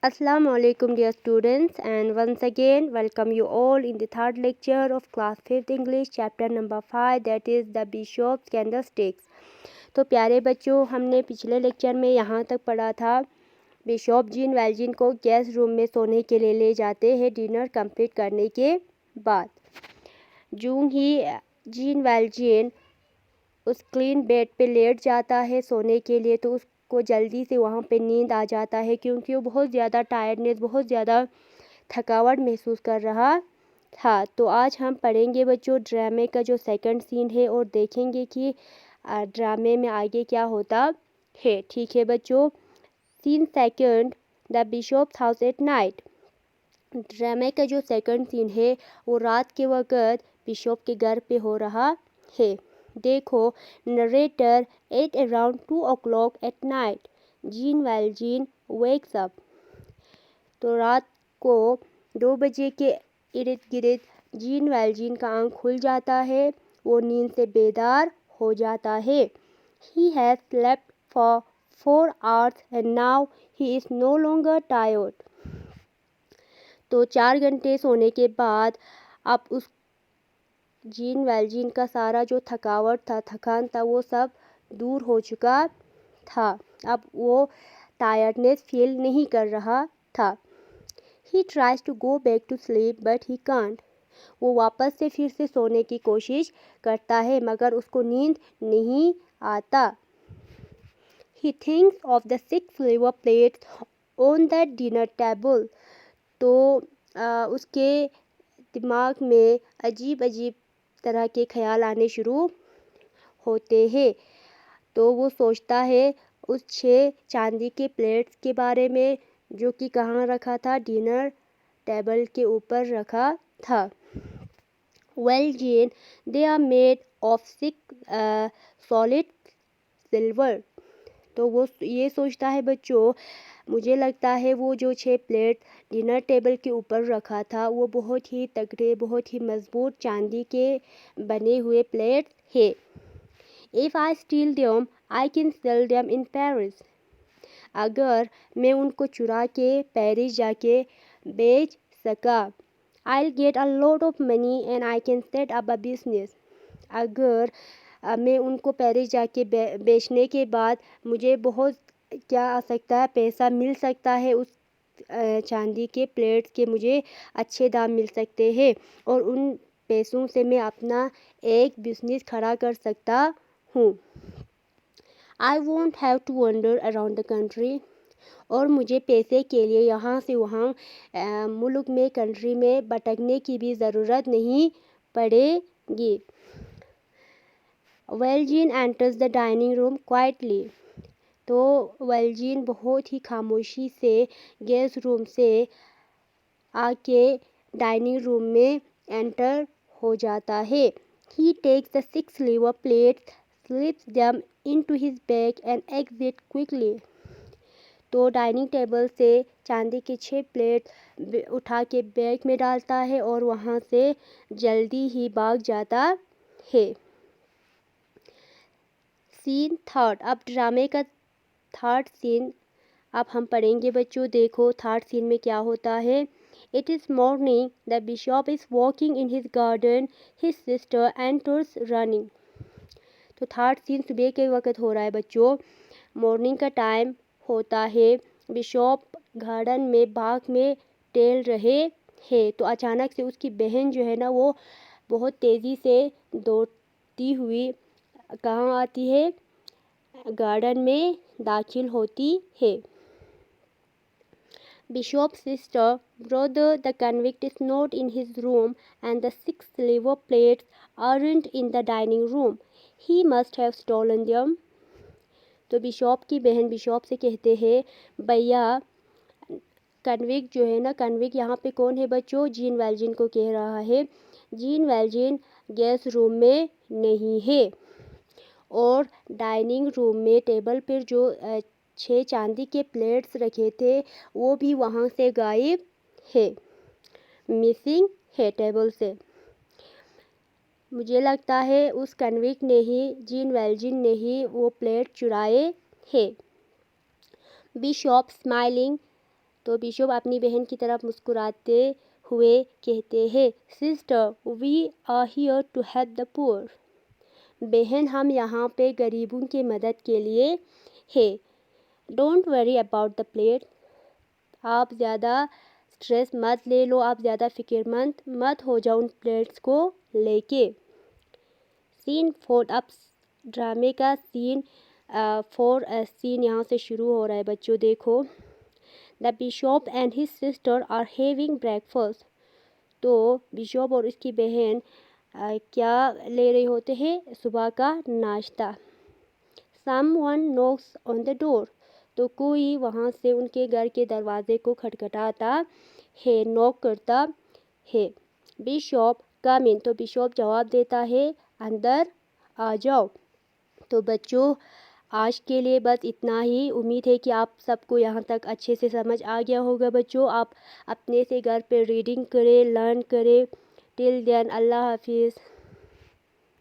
Assalamu alaikum dear students, and once again welcome you all in the third lecture of class 5th English chapter number 5, that is the Bishop's Candlesticks। तो प्यारे बच्चों, हमने पिछले lecture में यहाँ तक पढ़ा था बिशॉप जीन वैल्जिन को गेस्ट रूम में सोने के लिए ले जाते हैं डिनर कंप्लीट करने के बाद। जूं ही जीन वैल्जिन उस क्लीन बेड पे लेट जाता है सोने के लिए, तो उसको जल्दी से वहाँ पे नींद आ जाता है, क्योंकि वो बहुत ज़्यादा टायर्डनेस, बहुत ज़्यादा थकावट महसूस कर रहा था। तो आज हम पढ़ेंगे बच्चों ड्रामे का जो सेकंड सीन है और देखेंगे कि ड्रामे में आगे क्या होता है। ठीक है बच्चों। Scene second, the bishop's house at night. ड्रामे का जो सेकंड सीन है वो रात के वक़्त बिशॉप के घर पे हो रहा है। देखो, narrator at around 2 o'clock at night Jean Valjean wakes up. तो रात को 2 बजे के इर्द गिर्द जीन वैल्जिन का आँख खुल जाता है, वो नींद से बेदार हो जाता है। He has slept for 4 hours and now he is no longer tired. तो 4 घंटे सोने के बाद अब उस जीन वैल्जिन का सारा जो थकावट था, थकान था, वो सब दूर हो चुका था। अब वो टायर्डनेस फील नहीं कर रहा था। He tries to go back to sleep but he can't. वो वापस से फिर से सोने की कोशिश करता है, मगर उसको नींद नहीं आता। He thinks of the 6 silver plates on the dinner table. तो उसके दिमाग में अजीब अजीब तरह के ख्याल आने शुरू होते हैं। तो वो सोचता है उस 6 चांदी के प्लेट्स के बारे में, जो कि कहाँ रखा था, डिनर टेबल के ऊपर रखा था। Well Jean, they are made of 6 solid silver. तो वो ये सोचता है बच्चों, मुझे लगता है वो जो 6 प्लेट डिनर टेबल के ऊपर रखा था वो बहुत ही तगड़े, बहुत ही मजबूत चांदी के बने हुए प्लेट है। If I steel them I can sell them in Paris. अगर मैं उनको चुरा के पेरिस जाके बेच सका, I get a lot of money and I can set up a business. अगर मैं उनको पेरिस जाके बेचने के बाद मुझे बहुत क्या आ सकता है, पैसा मिल सकता है, उस चांदी के प्लेट्स के मुझे अच्छे दाम मिल सकते हैं, और उन पैसों से मैं अपना एक बिजनेस खड़ा कर सकता हूँ। I won't have to wander around the country. और मुझे पैसे के लिए यहाँ से वहाँ मुल्क में, कंट्री में भटकने की भी ज़रूरत नहीं पड़ेगी। Valjean enters the dining room quietly. तो वेलजीन बहुत ही खामोशी से गेस्ट रूम से आके डाइनिंग रूम में एंटर हो जाता है। ही takes the 6 silver plates, slips them into his bag and exit quickly। तो डाइनिंग टेबल से चांदी के 6 प्लेट उठा के बैग में डालता है और वहाँ से जल्दी ही भाग जाता है। सीन थर्ड, अब ड्रामे का थर्ड सीन अब हम पढ़ेंगे बच्चों। देखो थर्ड सीन में क्या होता है। It is morning, the Bishop is walking in his garden, his sister enters running. तो थर्ड सीन सुबह के वक्त हो रहा है बच्चों, मॉर्निंग का टाइम होता है। बिशॉप गार्डन में, बाग में टहल रहे हैं, तो अचानक से उसकी बहन जो है ना, वो बहुत तेज़ी से दौड़ती हुई कहाँ आती है, गार्डन में दाखिल होती है। Bishop's sister, brother, the convict is not in his room and the 6 silver plates aren't in the dining room. He must have stolen them. तो बिशॉप की बहन बिशॉप से कहते हैं, भैया कन्विक्ट जो है ना, कन्विक्ट यहाँ पे कौन है बच्चों, जीन वैल्जिन को कह रहा है। जीन वैल्जिन गेस्ट रूम में नहीं है, और डाइनिंग रूम में टेबल पर जो 6 चांदी के प्लेट्स रखे थे वो भी वहाँ से गायब है, मिसिंग है टेबल से। मुझे लगता है उस कन्विक्ट ने ही, जीन वैल्जिन ने ही वो प्लेट चुराए हैं। बिशॉप स्माइलिंग तो बिशप अपनी बहन की तरफ मुस्कुराते हुए कहते हैं, sister we are here to help the poor. बहन, हम यहाँ पे गरीबों की मदद के लिए है। Don't worry about the plate. आप ज़्यादा स्ट्रेस मत ले लो, आप ज़्यादा फिक्रमंद मत हो जाओ उन प्लेट्स को लेके। सीन 4, अब ड्रामे का सीन 4 सीन यहाँ से शुरू हो रहा है बच्चों। देखो, the bishop and his sister are having breakfast. तो बिशप और उसकी बहन क्या ले रहे होते हैं? सुबह का नाश्ता। Someone knocks on the door. तो कोई वहाँ से उनके घर के दरवाजे को खटखटाता है, नॉक करता है। बिशप कम इन। तो बिशप जवाब देता है, अंदर आ जाओ। तो बच्चों, आज के लिए बस इतना ही। उम्मीद है कि आप सबको यहाँ तक अच्छे से समझ आ गया होगा बच्चों। आप अपने से घर पे रीडिंग करें, लर्न करें। टिल देन, अल्लाह हाफिज़।